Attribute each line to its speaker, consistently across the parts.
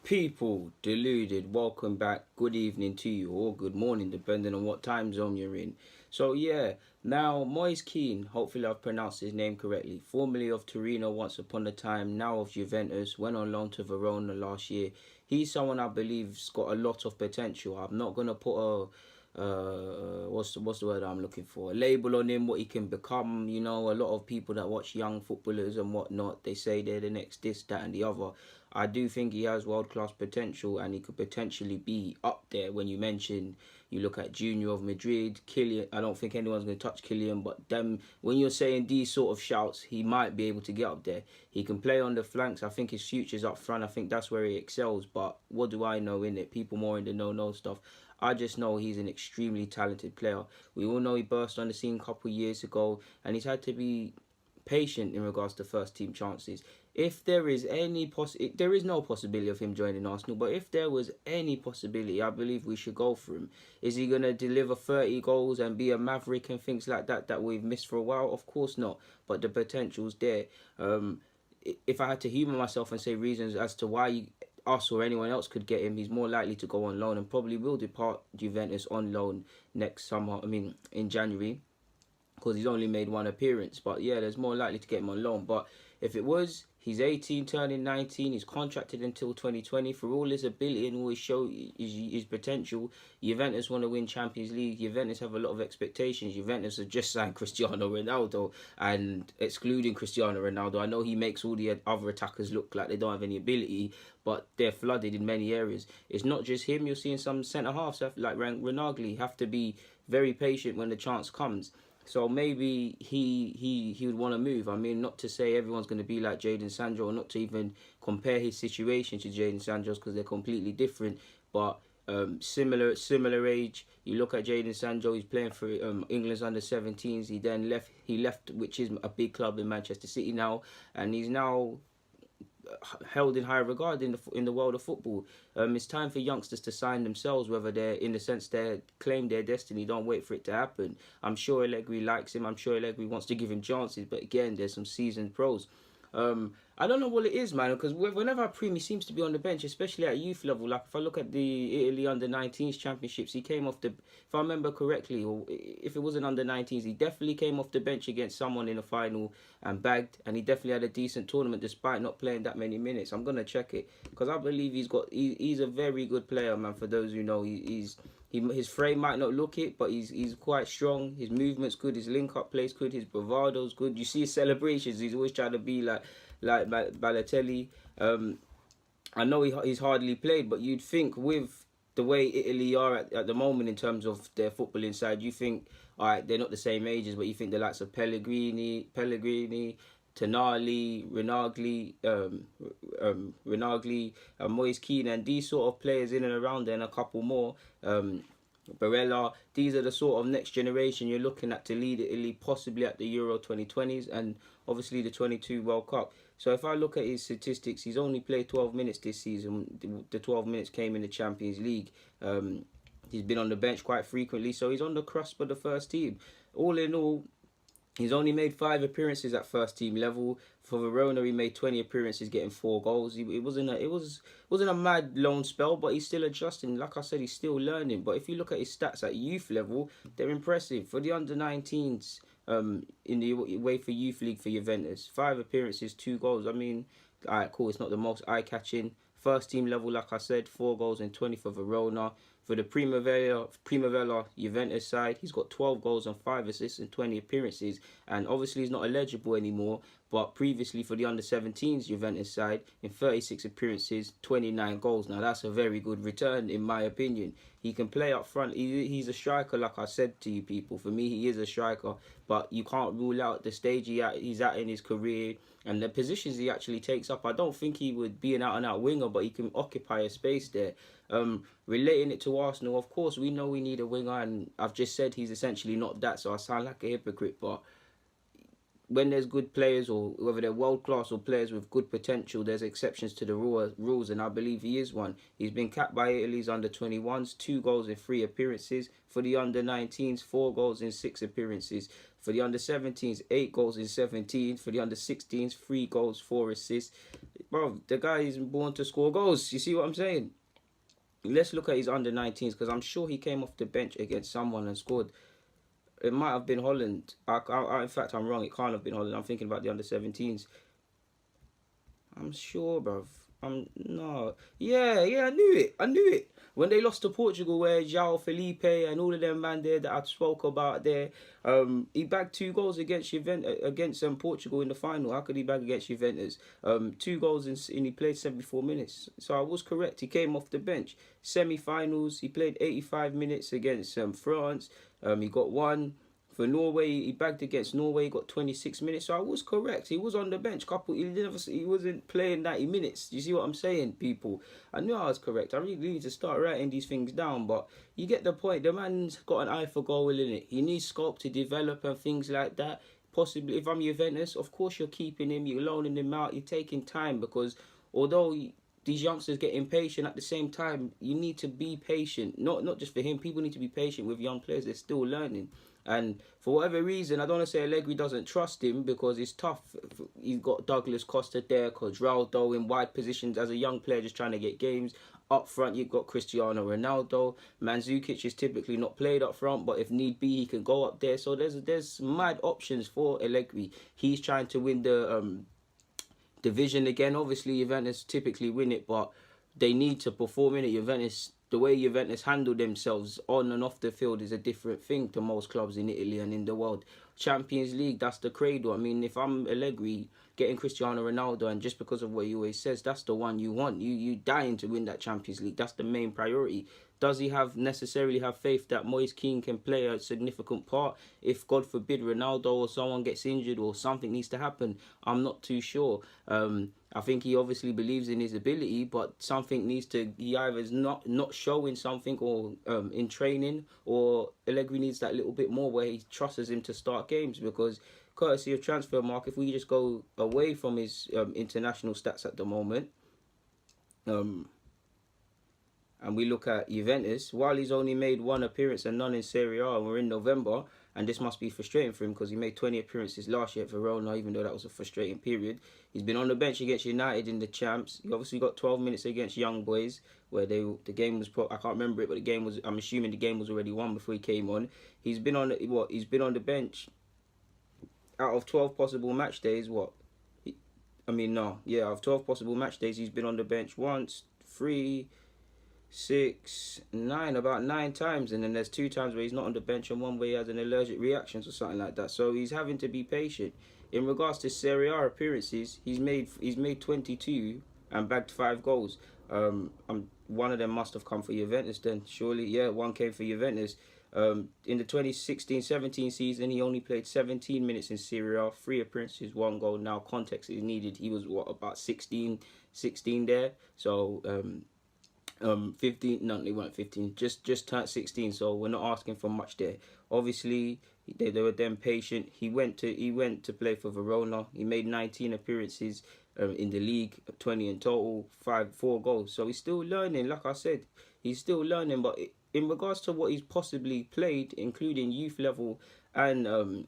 Speaker 1: People deluded, welcome back. Good evening to you, or good morning, depending on what time zone you're in. So, yeah, now Moise Kean, hopefully I've pronounced his name correctly, formerly of Torino once upon a time, now of Juventus, went on loan to Verona last year. He's someone I believe's got a lot of potential. I'm not going to put a what's the word I'm looking for? A label on him, what he can become. You know, a lot of people that watch young footballers and whatnot, they say they're the next this, that, and the other. I do think he has world class potential, and he could potentially be up there. When you look at Junior of Madrid, Kylian. I don't think anyone's going to touch Kylian, but them when you're saying these sort of shouts, he might be able to get up there. He can play on the flanks. I think his future's up front. I think that's where he excels. But what do I know in it? People more in the know stuff. I just know he's an extremely talented player. We all know he burst on the scene a couple of years ago, and he's had to be patient in regards to first team chances. If there is there is no possibility of him joining Arsenal, but if there was any possibility, I believe we should go for him. Is he going to deliver 30 goals and be a maverick and things like that we've missed for a while? Of course not, but the potential's there. If I had to humour myself and say reasons as to why us or anyone else could get him, he's more likely to go on loan and probably will depart Juventus on loan next summer. In January, because he's only made one appearance. But yeah, there's more likely to get him on loan. But if it was, he's 18, turning 19. He's contracted until 2020. For all his ability and all his show, his potential, Juventus want to win Champions League. Juventus have a lot of expectations. Juventus have just signed Cristiano Ronaldo, and excluding Cristiano Ronaldo, I know he makes all the other attackers look like they don't have any ability, but they're flooded in many areas. It's not just him. You're seeing some centre halves like Renagli have to be very patient when the chance comes. So maybe he would want to move. I mean, not to say everyone's going to be like Jadon Sancho, or not to even compare his situation to Jadon Sancho's, because they're completely different. But similar age. You look at Jadon Sancho. He's playing for England's under-17s. He left, which is a big club in Manchester City now, and he's now held in high regard in the world of football. It's time for youngsters to sign themselves, whether they're in the sense they claim their destiny. Don't wait for it to happen. I'm sure Allegri likes him. I'm sure Allegri wants to give him chances. But again, there's some seasoned pros. I don't know what it is, man, because whenever Primi seems to be on the bench, especially at youth level, like if I look at the Italy under-19s championships, he came off if I remember correctly, or if it wasn't under-19s, he definitely came off the bench against someone in the final and bagged, and he definitely had a decent tournament despite not playing that many minutes. I'm going to check it, because I believe he's a very good player, man. For those who know, his frame might not look it, but he's quite strong. His movement's good. His link-up play's good. His bravado's good. You see his celebrations. He's always trying to be like Balotelli. I know he's hardly played, but you'd think with the way Italy are at the moment in terms of their footballing side, you think, all right, they're not the same ages, but you think the likes of Pellegrini, Tonali, Renagli, Moise Kean, and these sort of players in and around there, and a couple more, Barella. These are the sort of next generation you're looking at to lead Italy, possibly at the Euro 2020s and obviously the 22 World Cup. So if I look at his statistics, he's only played 12 minutes this season. The 12 minutes came in the Champions League. He's been on the bench quite frequently, so he's on the cusp of the first team. All in all, he's only made 5 appearances at first team level. For Verona, he made 20 appearances, getting 4 goals. It wasn't a mad loan spell, but he's still adjusting. Like I said, he's still learning. But if you look at his stats at youth level, they're impressive. For the under-19s, in the UEFA Youth League for Juventus, 5 appearances, 2 goals. I mean, alright, cool. It's not the most eye-catching. First team level, like I said, 4 goals and 20 for Verona. For the Primavera Juventus side, he's got 12 goals and 5 assists and 20 appearances. And obviously he's not eligible anymore, but previously for the under-17s Juventus side, in 36 appearances, 29 goals. Now that's a very good return in my opinion. He can play up front. He's a striker, like I said to you people. For me, he is a striker, but you can't rule out the stage he's at in his career and the positions he actually takes up. I don't think he would be an out-and-out winger, but he can occupy a space there. Relating it to Arsenal, of course, we know we need a winger, and I've just said he's essentially not that, so I sound like a hypocrite, but when there's good players, or whether they're world-class or players with good potential, there's exceptions to the rules, and I believe he is one. He's been capped by Italy's under-21s, 2 goals in 3 appearances. For the under-19s, 4 goals in 6 appearances. For the under-17s, 8 goals in 17. For the under-16s, 3 goals, 4 assists. Bro, the guy is born to score goals. You see what I'm saying? Let's look at his under-19s, because I'm sure he came off the bench against someone and scored. It might have been Holland. In fact, I'm wrong. It can't have been Holland. I'm thinking about the under-17s. I'm sure, bruv. No. Yeah, I knew it. When they lost to Portugal, where João Felipe and all of them man there that I spoke about there, he bagged 2 goals against Juventus, against Portugal in the final. How could he bag against Juventus? 2 goals and he played 74 minutes. So I was correct. He came off the bench. Semi-finals, he played 85 minutes against France. He got 1. For Norway, he bagged against Norway, got 26 minutes. So I was correct. He was on the bench. He wasn't playing 90 minutes. You see what I'm saying, people? I knew I was correct. I really need to start writing these things down. But you get the point. The man's got an eye for goal in it. He needs scope to develop and things like that. Possibly, if I'm Juventus, of course you're keeping him. You're loaning him out. You're taking time, because although these youngsters get impatient, at the same time, you need to be patient. Not just for him. People need to be patient with young players. They're still learning. And for whatever reason, I don't want to say Allegri doesn't trust him, because it's tough. He's got Douglas Costa there, Cuadrado in wide positions as a young player just trying to get games. Up front, you've got Cristiano Ronaldo. Mandzukic is typically not played up front, but if need be, he can go up there. So there's mad options for Allegri. He's trying to win the division again. Obviously, Juventus typically win it, but they need to perform in it. Juventus, the way Juventus handle themselves on and off the field is a different thing to most clubs in Italy and in the world. Champions League, that's the cradle. I mean, if I'm Allegri, getting Cristiano Ronaldo, and just because of what he always says, that's the one you want. You dying to win that Champions League. That's the main priority. Does he necessarily have faith that Moise Kean can play a significant part if, God forbid, Ronaldo or someone gets injured or something needs to happen? I'm not too sure. I think he obviously believes in his ability, but something needs to... He either is not showing something or in training, or Allegri needs that little bit more where he trusts him to start games, because courtesy of transfer mark, if we just go away from his international stats at the moment, and we look at Juventus, while he's only made 1 appearance and none in Serie A, and we're in November, and this must be frustrating for him because he made 20 appearances last year at Verona, even though that was a frustrating period. He's been on the bench against United in the Champs. He obviously got 12 minutes against Young Boys, where the game was... I can't remember it, but the game was... I'm assuming the game was already won before he came on. He's been on the bench out of 12 possible match days. Out of 12 possible match days, he's been on the bench once, 3, 6, 9, about 9 times, and then there's 2 times where he's not on the bench and 1 where he has an allergic reaction or something like that. So he's having to be patient. In regards to Serie A appearances, he's made 22 and bagged 5 goals. One of them must have come for Juventus then, surely. Yeah, 1 came for Juventus. In the 2016-17 season, he only played 17 minutes in Serie A, 3 appearances, 1 goal. Now, context is needed. He was, about 16 there. So, 15, no, they weren't 15, just turned 16, so we're not asking for much there. Obviously, they were then patient. He went to play for Verona. He made 19 appearances in the league, 20 in total, 4 goals. So he's still learning. Like I said, he's still learning. But in regards to what he's possibly played, including youth level and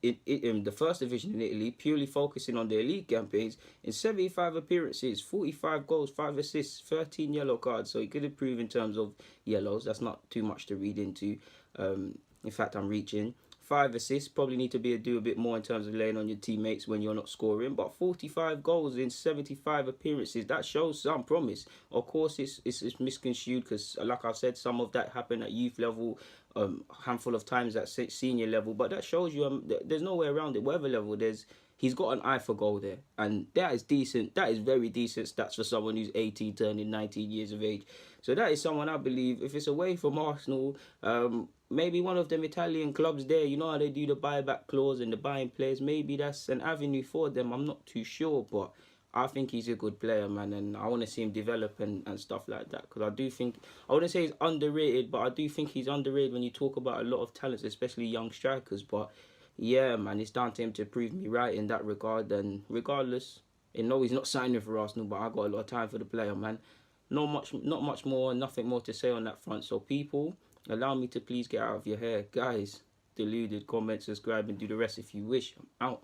Speaker 1: in the first division in Italy, purely focusing on their league campaigns, in 75 appearances, 45 goals, 5 assists, 13 yellow cards. So he could improve in terms of yellows. That's not too much to read into. In fact, I'm reaching. 5 assists, probably need to do a bit more in terms of laying on your teammates when you're not scoring. But 45 goals in 75 appearances, that shows some promise. Of course, it's misconstrued because, like I said, some of that happened at youth level, handful of times at senior level. But that shows you there's no way around it. Whatever level, he's got an eye for goal there. And that is decent. That is very decent stats for someone who's 18, turning 19 years of age. So that is someone I believe, if it's away from Arsenal, maybe one of them Italian clubs there, you know how they do the buyback clause and the buying players, maybe that's an avenue for them. I'm not too sure, but I think he's a good player, man, and I want to see him develop and stuff like that, because I do think, I wouldn't say he's underrated, but I do think he's underrated when you talk about a lot of talents, especially young strikers. But yeah, man, it's down to him to prove me right in that regard. And regardless, I know he's not signing for Arsenal, but I got a lot of time for the player, man. Not much more, nothing more to say on that front. So people, allow me to please get out of your hair, guys. deluded. Comment, subscribe, and do the rest if you wish. I'm out.